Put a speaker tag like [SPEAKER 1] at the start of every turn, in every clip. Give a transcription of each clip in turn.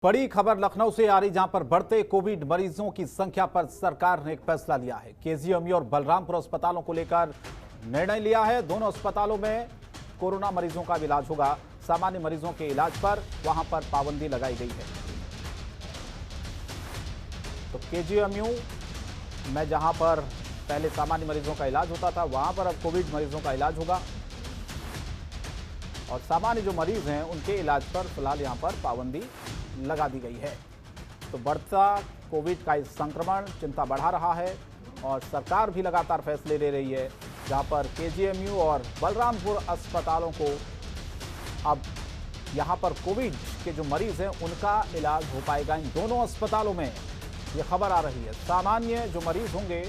[SPEAKER 1] बड़ी खबर लखनऊ से आ रही, जहां पर बढ़ते कोविड मरीजों की संख्या पर सरकार ने एक फैसला लिया है। केजीएमयू और बलरामपुर अस्पतालों को लेकर निर्णय लिया है। दोनों अस्पतालों में कोरोना मरीजों का इलाज होगा। सामान्य मरीजों के इलाज पर वहां पर पाबंदी लगाई गई है। तो केजीएमयू में जहां पर पहले सामान्य मरीजों का इलाज होता था, वहां पर अब कोविड मरीजों का इलाज होगा और सामान्य जो मरीज हैं उनके इलाज पर फिलहाल यहां पर पाबंदी लगा दी गई है। तो बढ़ता कोविड का इस संक्रमण चिंता बढ़ा रहा है और सरकार भी लगातार फैसले ले रही है, जहां पर केजीएमयू और बलरामपुर अस्पतालों को अब यहां पर कोविड के जो मरीज हैं उनका इलाज हो पाएगा। इन दोनों अस्पतालों में ये खबर आ रही है। सामान्य जो मरीज होंगे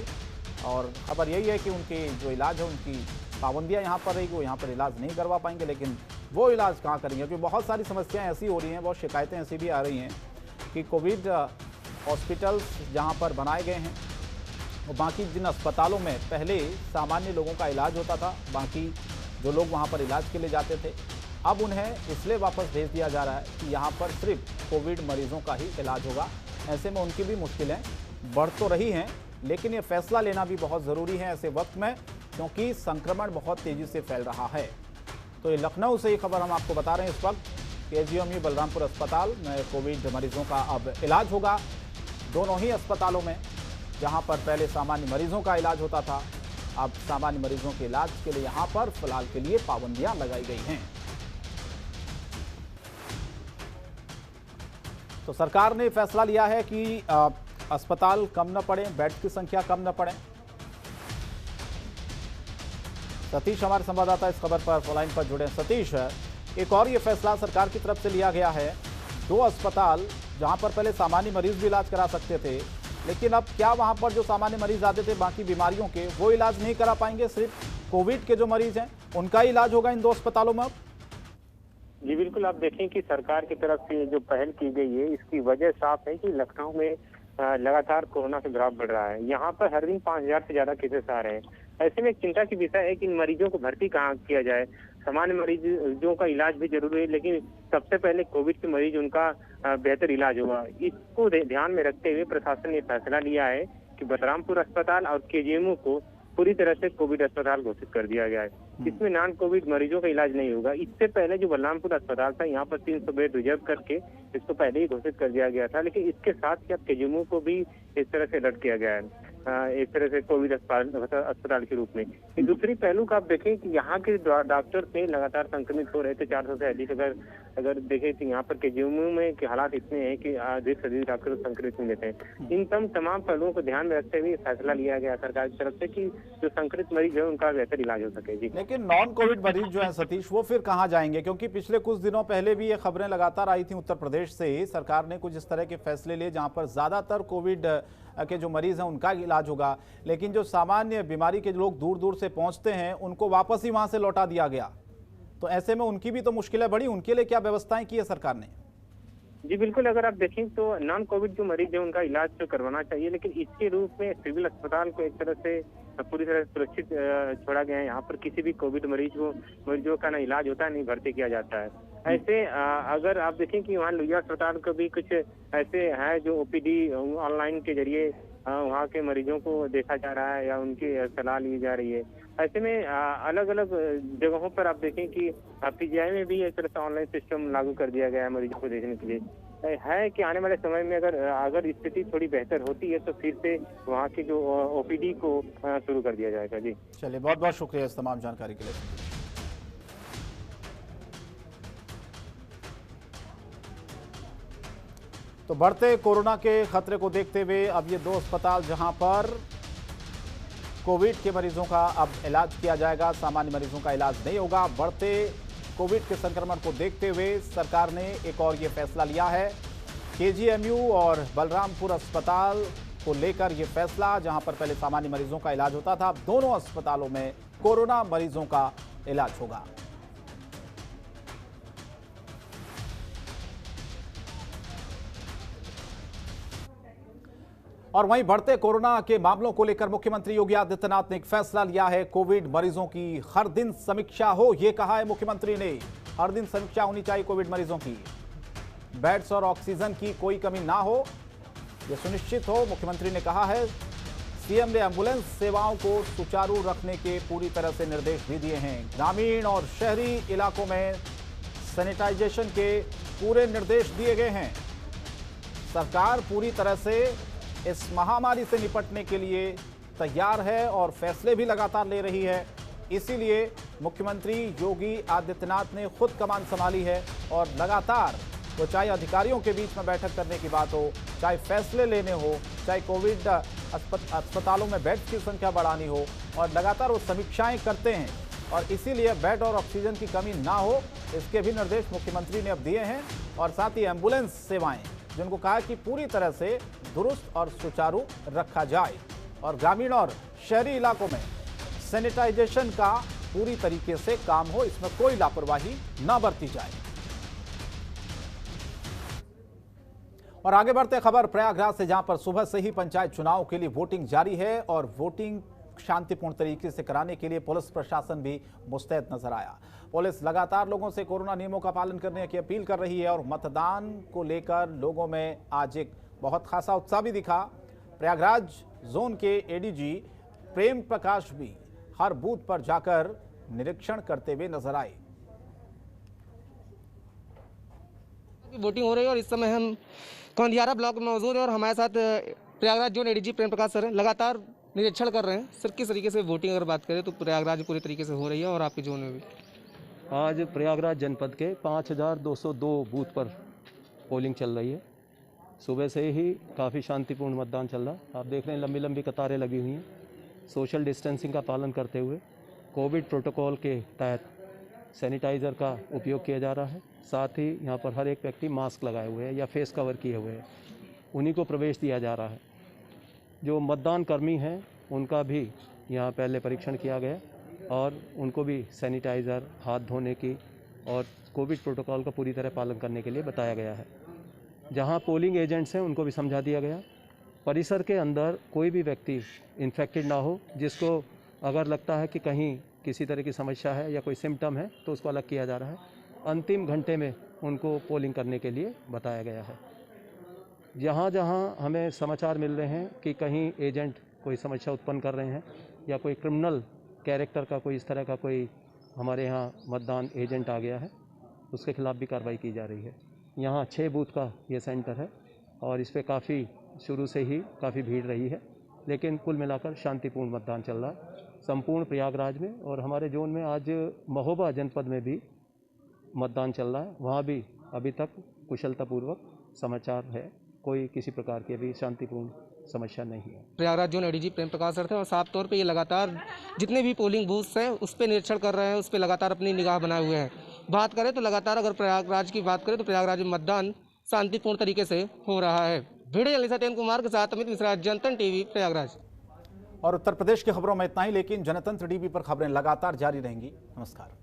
[SPEAKER 1] और खबर यही है कि उनके जो इलाज है उनकी पाबंदियां यहाँ पर रहेगी, वो यहाँ पर इलाज नहीं करवा पाएंगे। लेकिन वो इलाज कहाँ करेंगे, क्योंकि बहुत सारी समस्याएं ऐसी हो रही हैं, बहुत शिकायतें ऐसी भी आ रही हैं कि कोविड हॉस्पिटल्स जहाँ पर बनाए गए हैं वो बाकी जिन अस्पतालों में पहले सामान्य लोगों का इलाज होता था, बाकी जो लोग वहाँ पर इलाज के लिए जाते थे, अब उन्हें इसलिए वापस भेज दिया जा रहा है कि यहाँ पर सिर्फ कोविड मरीजों का ही इलाज होगा। ऐसे में उनकी भी मुश्किलें बढ़ तो रही हैं, लेकिन ये फैसला लेना भी बहुत ज़रूरी है ऐसे वक्त में, क्योंकि संक्रमण बहुत तेज़ी से फैल रहा है। तो ये लखनऊ से ये खबर हम आपको बता रहे हैं। इस वक्त केजीएमयू बलरामपुर अस्पताल में कोविड मरीजों का अब इलाज होगा। दोनों ही अस्पतालों में जहां पर पहले सामान्य मरीजों का इलाज होता था, अब सामान्य मरीजों के इलाज के लिए यहां पर फिलहाल के लिए पाबंदियां लगाई गई हैं। तो सरकार ने फैसला लिया है कि अस्पताल कम न पड़े, बेड की संख्या कम न पड़े। सतीश हमारे संवाददाता इस खबर पर फोन लाइन पर जुड़े। सतीश, एक और ये फैसला सरकार की तरफ से लिया गया है। दो अस्पताल जहां पर पहले सामान्य मरीज भी इलाज करा सकते थे, लेकिन अब क्या वहां पर जो सामान्य मरीज आते थे बाकी बीमारियों के, वो इलाज नहीं करा पाएंगे, सिर्फ कोविड के जो मरीज हैं उनका इलाज होगा इन दो अस्पतालों में?
[SPEAKER 2] जी बिल्कुल, आप देखें कि सरकार की तरफ से जो पहल की गई है, इसकी वजह साफ है कि लखनऊ में लगातार कोरोना का ग्राफ बढ़ रहा है। यहाँ पर हर दिन 5000 से ज्यादा केसेस आ रहे हैं। ऐसे में एक चिंता की विषय है कि इन मरीजों को भर्ती कहाँ किया जाए। सामान्य मरीजों का इलाज भी जरूरी है, लेकिन सबसे पहले कोविड के मरीज, उनका बेहतर इलाज होगा। इसको ध्यान में रखते हुए प्रशासन ने फैसला लिया है कि बलरामपुर अस्पताल और केजीएमयू को पूरी तरह से कोविड अस्पताल घोषित कर दिया गया है। इसमें नॉन कोविड मरीजों का इलाज नहीं होगा। इससे पहले जो बलरामपुर अस्पताल था, यहाँ पर 300 बेड रिजर्व करके इसको पहले ही घोषित कर दिया गया था, लेकिन इसके साथ ही अब केजीएमयू को भी इस तरह से अलर्ट किया गया है, एक तरह से कोविड अस्पताल के रूप में। दूसरी पहलू का आप देखें कि यहाँ के डॉक्टर से लगातार संक्रमित हो रहे थे। 400 से अधिक अगर देखें तो यहाँ पर केजीएमयू में के हालात इतने हैं कि अधिक से अधिक डॉक्टर संक्रमित मिल लेते हैं। इन तमाम पहलुओं को ध्यान में रखते हुए फैसला लिया गया सरकार की तरफ से कि जो संक्रमित मरीज है उनका बेहतर इलाज हो सके। जी,
[SPEAKER 1] लेकिन नॉन कोविड मरीज जो है सतीश, वो फिर कहाँ जाएंगे? क्योंकि पिछले कुछ दिनों पहले भी ये खबरें लगातार आई थी, उत्तर प्रदेश से सरकार ने कुछ इस तरह के फैसले लिए जहां पर ज्यादातर कोविड के जो मरीज हैं उनका इलाज होगा, लेकिन जो सामान्य बीमारी के लोग दूर दूर से पहुंचते हैं उनको वापस ही वहां से लौटा दिया गया। तो ऐसे में उनकी भी तो मुश्किलें बढ़ी। उनके लिए क्या व्यवस्थाएं की है सरकार ने?
[SPEAKER 2] जी बिल्कुल, अगर आप देखें तो नॉन कोविड जो मरीज है उनका इलाज तो करवाना चाहिए, लेकिन इसके रूप में सिविल अस्पताल को एक तरह से पूरी तरह सुरक्षित छोड़ा गया है। यहाँ पर किसी भी कोविड मरीजों का ना इलाज होता है, नहीं भर्ती किया जाता है। ऐसे अगर आप देखें कि वहाँ लोहिया अस्पताल को भी कुछ ऐसे है जो ओपीडी ऑनलाइन के जरिए वहाँ के मरीजों को देखा जा रहा है या उनकी सलाह ली जा रही है। ऐसे में अलग अलग जगहों पर आप देखें कि पीजीआई में भी एक तरह से ऑनलाइन सिस्टम लागू कर दिया गया है मरीजों को देखने के लिए। है कि आने वाले समय में अगर स्थिति थोड़ी बेहतर होती है तो फिर से वहाँ की जो ओपीडी को शुरू कर दिया जाएगा। जी
[SPEAKER 1] चलिए, बहुत बहुत शुक्रिया इस तमाम जानकारी के लिए। तो बढ़ते कोरोना के खतरे को देखते हुए अब ये दो अस्पताल जहां पर कोविड के मरीजों का अब इलाज किया जाएगा, सामान्य मरीजों का इलाज नहीं होगा। बढ़ते कोविड के संक्रमण को देखते हुए सरकार ने एक और ये फैसला लिया है। केजीएमयू और बलरामपुर अस्पताल को लेकर ये फैसला, जहां पर पहले सामान्य मरीजों का इलाज होता था, अब दोनों अस्पतालों में कोरोना मरीजों का इलाज होगा। और वहीं बढ़ते कोरोना के मामलों को लेकर मुख्यमंत्री योगी आदित्यनाथ ने एक फैसला लिया है। कोविड मरीजों की हर दिन समीक्षा हो, यह कहा है मुख्यमंत्री ने। हर दिन समीक्षा होनी चाहिए कोविड मरीजों की। बेड्स और ऑक्सीजन की कोई कमी ना हो, यह सुनिश्चित हो। मुख्यमंत्री ने कहा है सीएम ने एम्बुलेंस सेवाओं को सुचारू रखने के पूरी तरह से निर्देश भी दिए हैं। ग्रामीण और शहरी इलाकों में सैनिटाइजेशन के पूरे निर्देश दिए गए हैं। सरकार पूरी तरह से इस महामारी से निपटने के लिए तैयार है और फैसले भी लगातार ले रही है। इसीलिए मुख्यमंत्री योगी आदित्यनाथ ने खुद कमान संभाली है और लगातार तो चाहे अधिकारियों के बीच में बैठक करने की बात हो, चाहे फैसले लेने हो, चाहे कोविड अस्पतालों में बेड्स की संख्या बढ़ानी हो, और लगातार वो समीक्षाएं करते हैं। और इसीलिए बेड और ऑक्सीजन की कमी ना हो, इसके भी निर्देश मुख्यमंत्री ने अब दिए हैं। और साथ ही एम्बुलेंस सेवाएं, जिनको कहा कि पूरी तरह से दुरुस्त और सुचारू रखा जाए, और ग्रामीण और शहरी इलाकों में सैनिटाइजेशन का पूरी तरीके से काम हो, इसमें कोई लापरवाही न बरती जाए। और आगे बढ़ते खबर प्रयागराज से, जहां पर सुबह से ही पंचायत चुनाव के लिए वोटिंग जारी है और वोटिंग शांतिपूर्ण तरीके से कराने के लिए पुलिस प्रशासन भी मुस्तैद नजर आया। पुलिस लगातार लोगों से कोरोना नियमों का पालन करने की अपील कर रही है और मतदान को लेकर लोगों में आज एक बहुत खासा उत्साह भी दिखा। प्रयागराज जोन के एडीजी प्रेम प्रकाश भी हर बूथ पर जाकर निरीक्षण करते हुए नजर आए।
[SPEAKER 3] वोटिंग हो रही है और इस समय हम कौंदियारा ब्लॉक में मौजूद है और हमारे साथ Prayagraj zone ADG Prem Prakash sir हैं। लगातार निरीक्षण कर रहे हैं। सर, किस तरीके से वोटिंग अगर बात करें तो प्रयागराज में पूरी तरीके से हो रही है और आपके जोन में भी?
[SPEAKER 4] आज प्रयागराज जनपद के 5202 बूथ पर पोलिंग चल रही है। सुबह से ही काफ़ी शांतिपूर्ण मतदान चल रहा है। आप देख रहे हैं लंबी लंबी कतारें लगी हुई हैं। सोशल डिस्टेंसिंग का पालन करते हुए कोविड प्रोटोकॉल के तहत सैनिटाइज़र का उपयोग किया जा रहा है। साथ ही यहाँ पर हर एक व्यक्ति मास्क लगाए हुए है या फेस कवर किए हुए है, उन्हीं को प्रवेश दिया जा रहा है। जो मतदान कर्मी हैं उनका भी यहाँ पहले परीक्षण किया गया और उनको भी सैनिटाइज़र, हाथ धोने की और कोविड प्रोटोकॉल का पूरी तरह पालन करने के लिए बताया गया है। जहाँ पोलिंग एजेंट्स हैं उनको भी समझा दिया गया। परिसर के अंदर कोई भी व्यक्ति इन्फेक्टेड ना हो, जिसको अगर लगता है कि कहीं किसी तरह की समस्या है या कोई सिम्टम है तो उसको अलग किया जा रहा है। अंतिम घंटे में उनको पोलिंग करने के लिए बताया गया है। जहाँ जहाँ हमें समाचार मिल रहे हैं कि कहीं एजेंट कोई समस्या उत्पन्न कर रहे हैं या कोई क्रिमिनल कैरेक्टर का कोई इस तरह का कोई हमारे यहाँ मतदान एजेंट आ गया है, उसके खिलाफ भी कार्रवाई की जा रही है। यहाँ 6 बूथ का ये सेंटर है और इस पर काफ़ी शुरू से ही काफ़ी भीड़ रही है, लेकिन कुल मिलाकर शांतिपूर्ण मतदान चल रहा है संपूर्ण प्रयागराज में। और हमारे जोन में आज महोबा जनपद में भी मतदान चल रहा है, वहाँ भी अभी तक कुशलतापूर्वक समाचार है, कोई किसी प्रकार की अभी शांतिपूर्ण समस्या नहीं है।
[SPEAKER 3] Prayagraj zone ADG Prem Prakash sir थे और साफ तौर पे ये लगातार जितने भी पोलिंग बूथ्स हैं उस पर निरीक्षण कर रहे हैं, उस पर लगातार अपनी निगाह बनाए हुए हैं। बात करें तो लगातार अगर प्रयागराज की बात करें तो प्रयागराज में मतदान शांतिपूर्ण तरीके से हो रहा है। वीडियो जर्नलिस्ट सत्येंद्र कुमार के साथ अमित मिश्रा, जनतंत्र टीवी, प्रयागराज।
[SPEAKER 1] और उत्तर प्रदेश की खबरों में इतना ही, लेकिन जनतंत्र टीवी पर खबरें लगातार जारी रहेंगी। नमस्कार।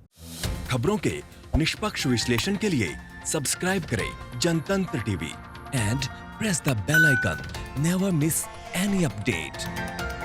[SPEAKER 5] खबरों के निष्पक्ष विश्लेषण के लिए सब्सक्राइब करें Jantantra TV and press the bell icon. Never miss any update.